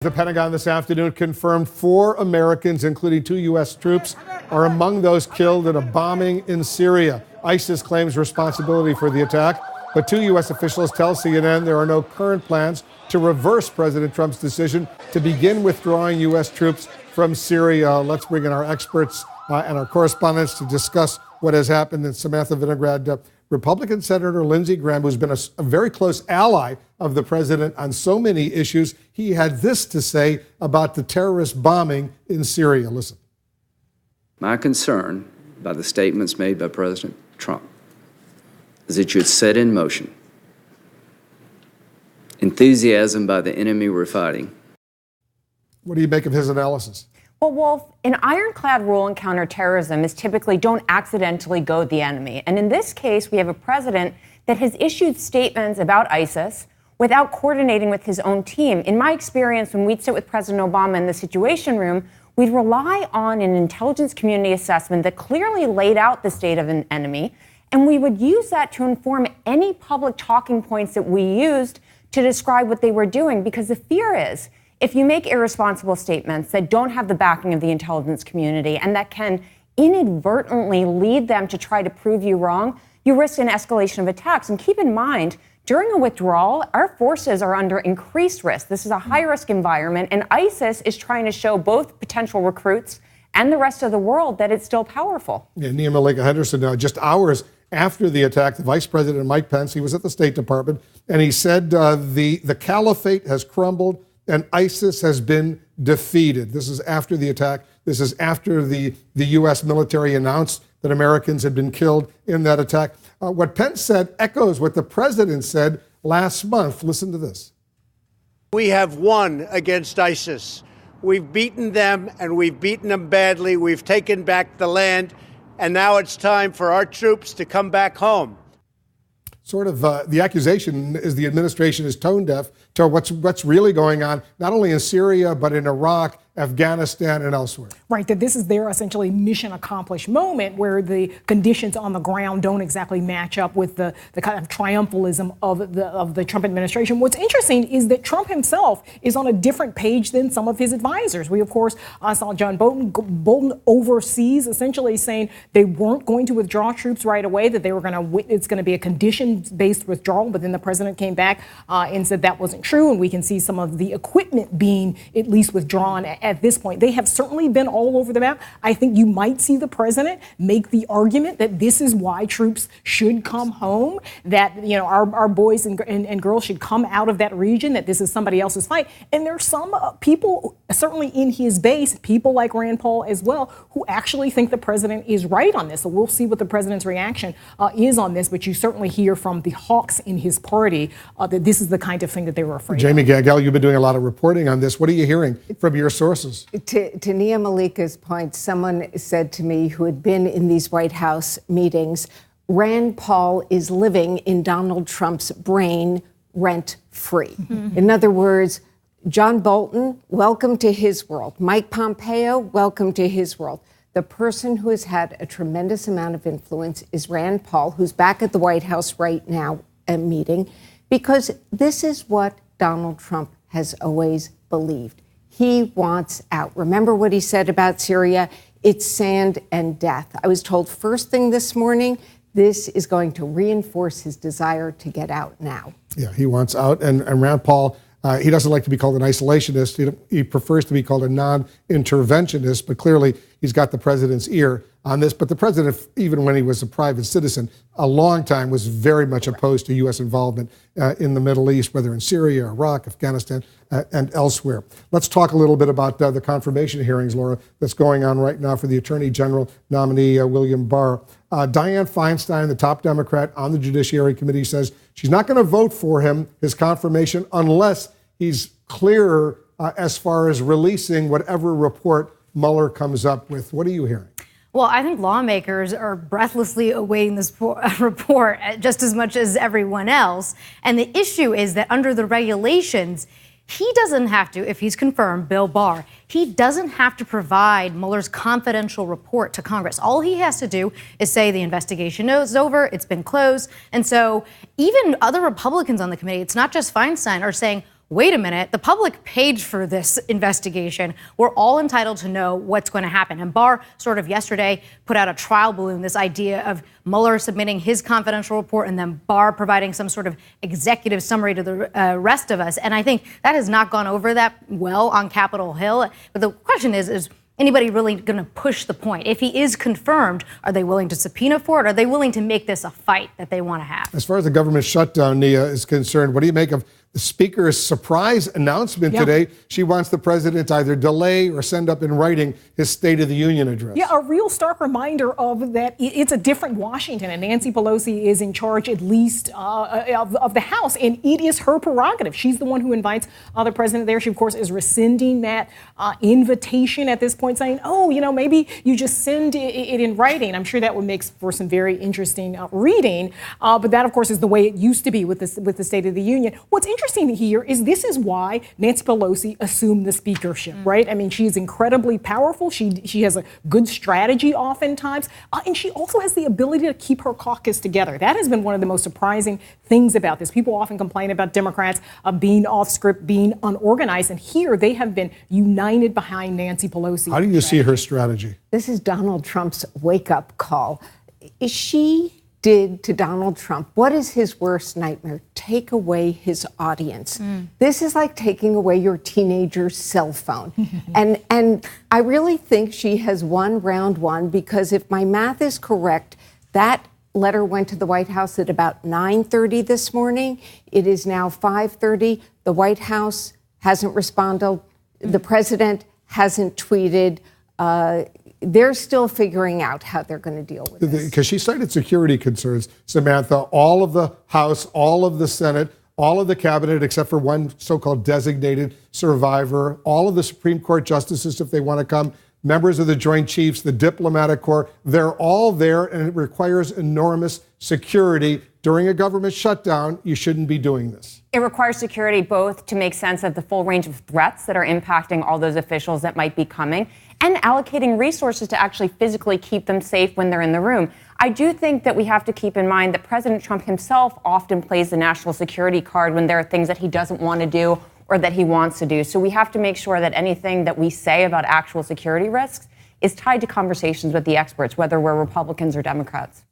The Pentagon this afternoon confirmed 4 Americans, including 2 U.S. troops, are among those killed in a bombing in Syria. ISIS claims responsibility for the attack, but 2 U.S. officials tell CNN there are no current plans to reverse President Trump's decision to begin withdrawing U.S. troops from Syria. Let's bring in our experts and our correspondents to discuss what has happened in Samantha Vinograd. Republican Senator Lindsey Graham, who's been a very close ally of the president on so many issues, he had this to say about the terrorist bombing in Syria. Listen. My concern by the statements made by President Trump is that you had set in motion enthusiasm by the enemy we're fighting. What do you make of his analysis? Well, Wolf, an ironclad rule in counterterrorism is typically don't accidentally goad the enemy. And in this case, we have a president that has issued statements about ISIS without coordinating with his own team. In my experience, when we'd sit with President Obama in the Situation Room, we'd rely on an intelligence community assessment that clearly laid out the state of an enemy. And we would use that to inform any public talking points that we used to describe what they were doing. Because the fear is, if you make irresponsible statements that don't have the backing of the intelligence community and that can inadvertently lead them to try to prove you wrong, you risk an escalation of attacks. And keep in mind, during a withdrawal, our forces are under increased risk. This is a high-risk environment, and ISIS is trying to show both potential recruits and the rest of the world that it's still powerful. Yeah, Nia Malika Henderson, now just hours after the attack, the Vice President Mike Pence, he was at the State Department, and he said the caliphate has crumbled and ISIS has been defeated. This is after the attack. This is after the U.S. military announced that Americans had been killed in that attack. What Pence said echoes what the president said last month. Listen to this. We have won against ISIS. We've beaten them, and we've beaten them badly. We've taken back the land, and now it's time for our troops to come back home. Sort of the accusation is the administration is tone deaf to what's really going on, not only in Syria, but in Iraq, Afghanistan, and elsewhere. Right, that this is their essentially mission accomplished moment where the conditions on the ground don't exactly match up with the kind of triumphalism of the Trump administration. What's interesting is that Trump himself is on a different page than some of his advisors. We, of course, saw John Bolton overseas essentially saying they weren't going to withdraw troops right away, that they were it's going to be a condition-based withdrawal, but then the president came back and said that wasn't true, and we can see some of the equipment being at least withdrawn at this point. They have certainly been all over the map. I think you might see the president make the argument that this is why troops should come home, that our boys and girls should come out of that region, that this is somebody else's fight. And there's some people, certainly in his base, people like Rand Paul as well, who actually think the president is right on this. So we'll see what the president's reaction is on this. But you certainly hear from the hawks in his party that this is the kind of thing that they were afraid of. Jamie Gagel, you've been doing a lot of reporting on this. What are you hearing from your sources? To Nia Malika's point, someone said to me who had been in these White House meetings, Rand Paul is living in Donald Trump's brain rent-free. Mm-hmm. In other words, John Bolton, welcome to his world. Mike Pompeo, welcome to his world. The person who has had a tremendous amount of influence is Rand Paul, who's back at the White House right now meeting, because this is what Donald Trump has always believed. He wants out. Remember what he said about Syria? It's sand and death. I was told first thing this morning, this is going to reinforce his desire to get out now. Yeah, he wants out. And Rand Paul, he doesn't like to be called an isolationist. He prefers to be called a non-interventionist, but clearly he's got the president's ear on this. But the president, even when he was a private citizen, a long time was very much opposed to U.S. involvement in the Middle East, whether in Syria, Iraq, Afghanistan, and elsewhere. Let's talk a little bit about the confirmation hearings, Laura, that's going on right now for the Attorney General nominee, William Barr. Dianne Feinstein, the top Democrat on the Judiciary Committee, says she's not going to vote for him, his confirmation, unless he's clearer as far as releasing whatever report Mueller comes up with. What are you hearing? Well, I think lawmakers are breathlessly awaiting this report just as much as everyone else. And the issue is that under the regulations, he doesn't have to, if he's confirmed, Bill Barr, he doesn't have to provide Mueller's confidential report to Congress. All he has to do is say the investigation is over, it's been closed. And so even other Republicans on the committee, it's not just Feinstein, are saying, wait a minute, the public paid for this investigation. We're all entitled to know what's going to happen. And Barr sort of yesterday put out a trial balloon, this idea of Mueller submitting his confidential report and then Barr providing some sort of executive summary to the rest of us. And I think that has not gone over that well on Capitol Hill. But the question is anybody really going to push the point? If he is confirmed, are they willing to subpoena for it? Are they willing to make this a fight that they want to have? As far as the government shutdown, Nia, is concerned, what do you make of the Speaker's surprise announcement today? She wants the president to either delay or send up in writing his State of the Union address. Yeah, a real stark reminder of that it's a different Washington, and Nancy Pelosi is in charge at least of the House, and it is her prerogative. She's the one who invites the president there. She, of course, is rescinding that invitation at this point, saying, oh, maybe you just send it in writing. I'm sure that would make for some very interesting reading, but that, of course, is the way it used to be with the State of the Union. What's interesting here is this is why Nancy Pelosi assumed the speakership, right? I mean, she is incredibly powerful. She has a good strategy oftentimes, and she also has the ability to keep her caucus together. That has been one of the most surprising things about this. People often complain about Democrats being off script, being unorganized, and here they have been united behind Nancy Pelosi. How do you see her strategy? This is Donald Trump's wake-up call. She did to Donald Trump what is his worst nightmare? Take away his audience. This is like taking away your teenager's cell phone. and I really think she has won round one, because if my math is correct, that letter went to the White House at about 9:30 this morning. It is now 5:30. The White House hasn't responded. The president hasn't tweeted. They're still figuring out how they're going to deal with this. Because she cited security concerns, Samantha. All of the House, all of the Senate, all of the cabinet, except for one so-called designated survivor, all of the Supreme Court justices, if they want to come, members of the Joint Chiefs, the diplomatic corps, they're all there, and it requires enormous security. During a government shutdown, you shouldn't be doing this. It requires security both to make sense of the full range of threats that are impacting all those officials that might be coming, and allocating resources to actually physically keep them safe when they're in the room. I do think that we have to keep in mind that President Trump himself often plays the national security card when there are things that he doesn't want to do or that he wants to do. So we have to make sure that anything that we say about actual security risks is tied to conversations with the experts, whether we're Republicans or Democrats.